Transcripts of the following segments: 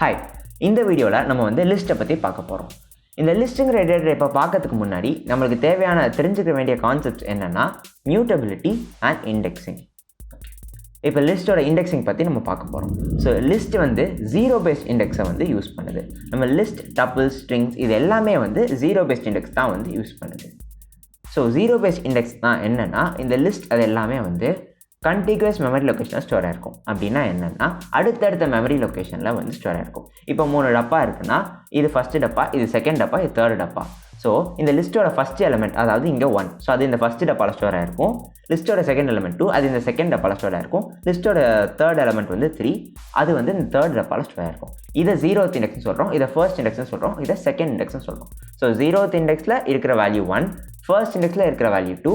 Hi, இந்த வீடியோவில் நம்ம வந்து லிஸ்ட்டை பற்றி பார்க்க போகிறோம். இந்த லிஸ்ட்டுங்கிற டேட்டா டைப்பை பார்க்கறதுக்கு முன்னாடி நம்மளுக்கு தேவையான தெரிஞ்சுக்க வேண்டிய கான்செப்ட்ஸ் என்னென்னா மியூட்டபிலிட்டி அண்ட் இண்டெக்ஸிங். இப்போ லிஸ்ட்டோட இண்டெக்ஸிங் பற்றி நம்ம பார்க்க போகிறோம். ஸோ லிஸ்ட் வந்து ஜீரோ பேஸ்ட் இண்டெக்ஸை வந்து யூஸ் பண்ணுது. நம்ம லிஸ்ட், டப்பிள்ஸ், ஸ்ட்ரிங்ஸ் இது எல்லாமே வந்து ஜீரோ பேஸ்ட் இண்டெக்ஸ் தான் வந்து யூஸ் பண்ணுது. ஸோ ஜீரோ பேஸ்ட் இண்டெக்ஸ் தான் என்னென்னா இந்த லிஸ்ட் அது எல்லாமே வந்து கண்டிகுவஸ் மெமரி லொக்கேஷனில் ஸ்டோர் ஆகிருக்கும். அப்படின்னா என்னென்னா அடுத்தடுத்த மெமரி லொக்கேஷனில் வந்து ஸ்டோர் ஆகிருக்கும். இப்போ 3 டப்பா இருக்குன்னா இது ஃபஸ்ட்டு டப்பா, இது செகண்ட் டப்பா, இது தேர்ட் டப்பா. ஸோ இந்த லிஸ்ட்டோட ஃபஸ்ட் எலிமெண்ட் அதாவது இங்கே 1, ஸோ அது இந்த ஃபஸ்ட்டு டப்பாவில் ஸ்டோர் ஆகிருக்கும். லிஸ்ட்டோட செகண்ட் எலிமெண்ட் 2, அது இந்த செகண்ட் டப்பாவில் ஸ்டோர் ஆகிருக்கும். லிஸ்ட்டோட தேர்ட் எலிமெண்ட் வந்து 3, அது வந்து இந்த தேர்ட் டப்பாவில் ஸ்டோர் ஆகிருக்கும். இதை ஜீரோத் இண்டெக்ஸ்னு சொல்கிறோம், இதை ஃபர்ஸ்ட் இண்டெக்ஸ்னு சொல்கிறோம், இதை செகண்ட் இண்டெக்ஸ்னு சொல்கிறோம். ஸோ ஜீரோத் இண்டெக்ஸில் இருக்கிற வேல்யூ 1, ஃபர்ஸ்ட் இண்டெக்ஸில் இருக்கிற வேல்யூ 2,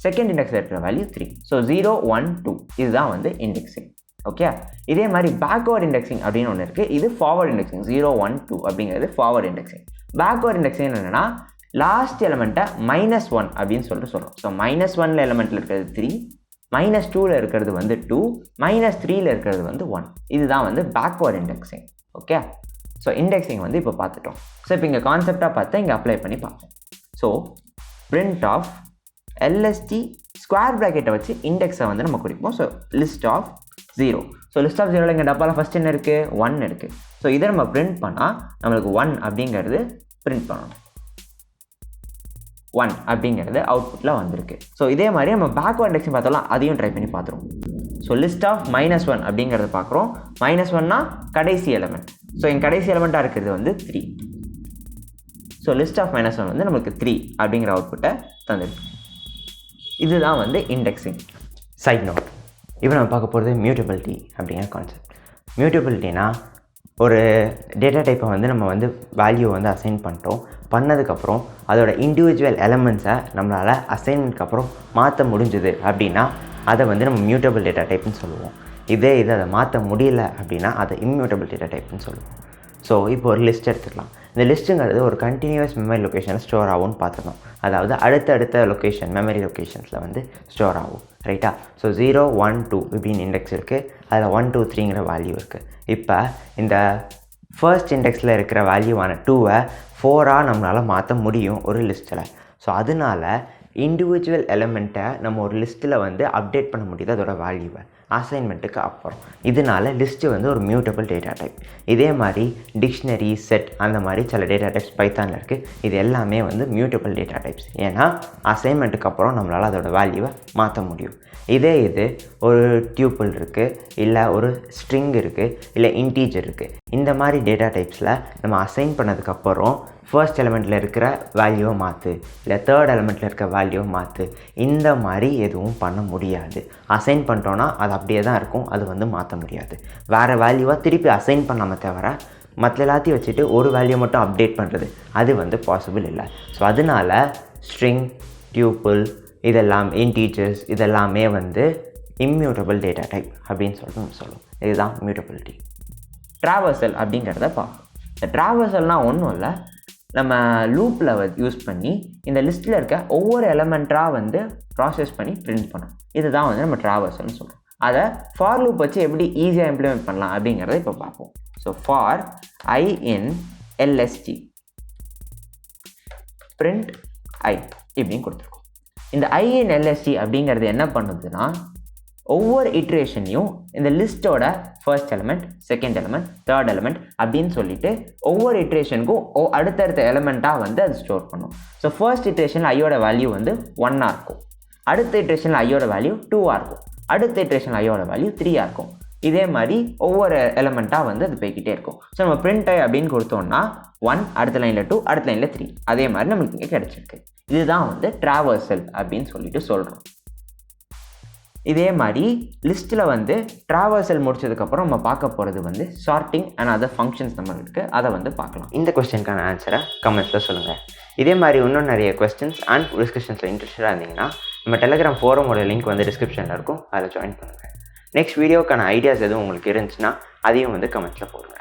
செகண்ட் இண்டெக்ஸில் இருக்கிற வேல்யூ 3. ஸோ 0, 1, 2 இதுதான் வந்து இண்டெக்ஸிங். ஓகே, இதே மாதிரி பேக்வர்ட் இண்டெக்ஸிங் அப்படின்னு ஒன்று இருக்குது. இது ஃபார்வர்ட் இண்டெக்ஸிங். 0, 1, 2 அப்படிங்கிறது ஃபார்வர்ட் இண்டெக்ஸிங். பேக்வர்ட் இண்டெக்ஸிங் என்னென்னா லாஸ்ட் எலிமெண்ட்டை -1 அப்படின்னு சொல்லிட்டு சொல்கிறோம். ஸோ -1 எலிமெண்ட்டில் இருக்கிறது 3, -2 இருக்கிறது வந்து 2, -3 இருக்கிறது வந்து 1. இதுதான் வந்து backward indexing. Okay, so indexing வந்து இப்போ பார்த்துட்டோம். ஸோ இப்போ இங்கே கான்செப்டாக பார்த்தா இங்கே அப்ளை பண்ணி பார்ப்போம். So print of LST square ப்ராக்கெட்டை வச்சு இண்டெக்ஸை வந்து நம்ம குறிப்போம். So list of 0. So list of 0 இங்கே டப்பாவில் ஃபஸ்ட் என்ன இருக்குது? 1 இருக்குது. ஸோ இதை நம்ம பிரிண்ட் பண்ணால் நம்மளுக்கு 1 அப்படிங்கிறது பிரிண்ட் பண்ணணும். 1 அப்படிங்கிறது அவுட்புட்டில் வந்திருக்கு. ஸோ இதே மாதிரி நம்ம பேக்வர்ட் இண்டெக்ஸிங் பார்த்தோம்னா அதையும் ட்ரை பண்ணி பார்த்துருவோம். ஸோ லிஸ்ட் ஆஃப் -1 அப்படிங்கிறது பார்க்குறோம். -1னா கடைசி எலிமெண்ட். ஸோ என் கடைசி எலிமெண்ட்டாக இருக்கிறது வந்து 3. ஸோ லிஸ்ட் ஆஃப் -1 வந்து நம்மளுக்கு 3 அப்படிங்கிற அவுட்புட்டை தந்துருக்கு. இதுதான் வந்து இண்டெக்ஸிங். சைட் நோட், இப்போ நம்ம பார்க்க போகிறது மியூட்டபிலிட்டி அப்படிங்கிற கான்செப்ட். மியூட்டபிலிட்டினா ஒரு டேட்டா டைப்பை வந்து நம்ம வந்து வேல்யூ வந்து அசைன் பண்ணிட்டோம். பண்ணதுக்கப்புறம் அதோட இண்டிவிஜுவல் எலமெண்ட்ஸை நம்மளால் அசைன்மெண்ட்க்கு அப்புறம் மாற்ற முடிஞ்சுது அப்படின்னா அதை வந்து நம்ம மியூட்டபிள் டேட்டா டைப்னு சொல்லுவோம். இதை அதை மாற்ற முடியல அப்படின்னா அதை இம்மியூட்டபிள் டேட்டா டைப்னு சொல்லுவோம். ஸோ இப்போ ஒரு லிஸ்ட் எடுத்துக்கலாம். இந்த லிஸ்ட்டுங்கிறது ஒரு கண்டினியூஸ் மெமரி லொக்கேஷனில் ஸ்டோர் ஆகும்னு பார்த்துக்கணும். அதாவது அடுத்த லொக்கேஷன் மெமரி லொக்கேஷன்ஸில் வந்து ஸ்டோர் ஆகும். ரைட்டா? ஸோ 0, 1, 2 இப்படின்னு இண்டெக்ஸ் இருக்குது. அதில் 1, 2, 3ங்கிற வேல்யூ இருக்குது. இப்போ இந்த ஃபர்ஸ்ட் இண்டெக்ஸில் இருக்கிற வேல்யூவான 2வை 4ஆக நம்மளால் மாற்ற முடியும் ஒரு லிஸ்ட்டில். ஸோ அதனால் இண்டிவிஜுவல் எலிமெண்ட்டை நம்ம ஒரு லிஸ்ட்டில் வந்து அப்டேட் பண்ண முடியுது அதோட வேல்யூவை அசைன்மெண்ட்டுக்கு அப்புறம். இதனால லிஸ்ட்டு வந்து ஒரு மியூட்டபிள் டேட்டா டைப். இதே மாதிரி டிக்ஷனரி, செட் அந்த மாதிரி சில டேட்டா டைப்ஸ் பைத்தானில் இருக்குது. இது எல்லாமே வந்து மியூட்டபிள் டேட்டா டைப்ஸ். ஏன்னா அசைன்மெண்ட்டுக்கு அப்புறம் நம்மளால் அதோட வேல்யூவை மாற்ற முடியும். இது ஒரு டியூப்பிள் இருக்குது, இல்லை ஒரு ஸ்ட்ரிங் இருக்குது, இல்லை இன்டீஜர் இருக்குது. இந்த மாதிரி டேட்டா டைப்ஸில் நம்ம அசைன் பண்ணதுக்கப்புறம் ஃபர்ஸ்ட் எலிமெண்ட்டில் இருக்கிற வேல்யூவை மாற்று, இல்லை தேர்ட் எலிமெண்ட்டில் இருக்கிற வேல்யூவை மாற்று, இந்த மாதிரி எதுவும் பண்ண முடியாது. அசைன் பண்ணிட்டோன்னா அது அப்படியே தான் இருக்கும், அது வந்து மாற்ற முடியாது. வேறு வேல்யூவாக திருப்பி அசைன் பண்ணாமல் தவிர மற்ற எல்லாத்தையும் வச்சுட்டு ஒரு வேல்யூ மட்டும் அப்டேட் பண்ணுறது அது வந்து பாசிபிள் இல்லை. ஸோ அதனால் ஸ்ட்ரிங், டியூப்பிள் இதெல்லாம், இன்டீஜர்ஸ் இதெல்லாமே வந்து இம்மியூட்டபிள் டேட்டா டைப் அப்படின்னு சொல்லிட்டு நம்ம சொல்லுவோம். இதுதான் மியூட்டபிலிட்டி. ட்ராவர்சல் அப்படிங்கிறத பார்ப்போம். இந்த ட்ராவர்சல்னால் ஒன்றும் இல்லை, நம்ம லூப்பில் யூஸ் பண்ணி இந்த லிஸ்ட்டில் இருக்க ஒவ்வொரு எலிமெண்ட்டாக வந்து ப்ராசஸ் பண்ணி பிரிண்ட் பண்ணணும். இதுதான் வந்து நம்ம ட்ராவர்சல்னு சொல்கிறோம். அதை ஃபார் லூப் வச்சு எப்படி ஈஸியாக இம்ப்ளிமெண்ட் பண்ணலாம் அப்படிங்கிறத இப்போ பார்ப்போம். So for I in LST print I இப்படின்னு கொடுத்துருக்கோம். இந்த I in LST அப்படிங்கிறது என்ன பண்ணுதுன்னா ஒவ்வொரு இட்ரேஷனையும் இந்த லிஸ்ட்டோட first element, second element, third element அப்படின்னு சொல்லிட்டு ஒவ்வொரு இட்ரேஷனுக்கும் அடுத்தடுத்த எலிமெண்ட்டாக வந்து அது ஸ்டோர் பண்ணும். ஸோ ஃபர்ஸ்ட் இட்ரேஷனில் ஐயோட வேல்யூ வந்து 1ஆக இருக்கும், அடுத்த இட்ரேஷனில் ஐயோட வேல்யூ 2ஆக இருக்கும், அடுத்த இட்ரேஷனில் ஐயோட வேல்யூ 3ஆக இருக்கும். இதே மாதிரி ஒவ்வொரு எலிமெண்ட்டாக வந்து அது போய்கிட்டே இருக்கும். ஸோ நம்ம பிரிண்ட் ஐ அப்படின்னு கொடுத்தோம்னா 1, அடுத்த லைனில் 2, அடுத்த லைனில் 3, அதே மாதிரி நம்மளுக்கு இங்கே கிடச்சிருக்கு. இதுதான் வந்து ட்ராவர்சல் அப்படின்னு சொல்லிட்டு சொல்கிறோம். இதே மாதிரி லிஸ்ட்டில் வந்து ட்ராவர்சல் முடிச்சதுக்கப்புறம் நம்ம பார்க்க போகிறது வந்து சார்ட்டிங் அண்ட் அதர் ஃபங்க்ஷன்ஸ் நம்ம இருக்குது. அதை வந்து பார்க்கலாம். இந்த கொஸ்டினுக்கான ஆன்சரை கமெண்ட்ஸில் சொல்லுங்கள். இதே மாதிரி இன்னும் நிறைய கொஸ்டின்ஸ் அண்ட் டிஸ்கஷன்ஸில் இன்ட்ரெஸ்டாக இருந்தீங்கன்னா நம்ம டெலிகிராம் ஃபோரமோட லிங்க் வந்து டிஸ்கிரிப்ஷனில் இருக்கும், அதில் ஜாயின் பண்ணுங்கள். நெக்ஸ்ட் வீடியோக்கான ஐடியாஸ் எதுவும் உங்களுக்கு இருந்துச்சுன்னா அதையும் வந்து கமெண்ட்ஸில் போடுங்க.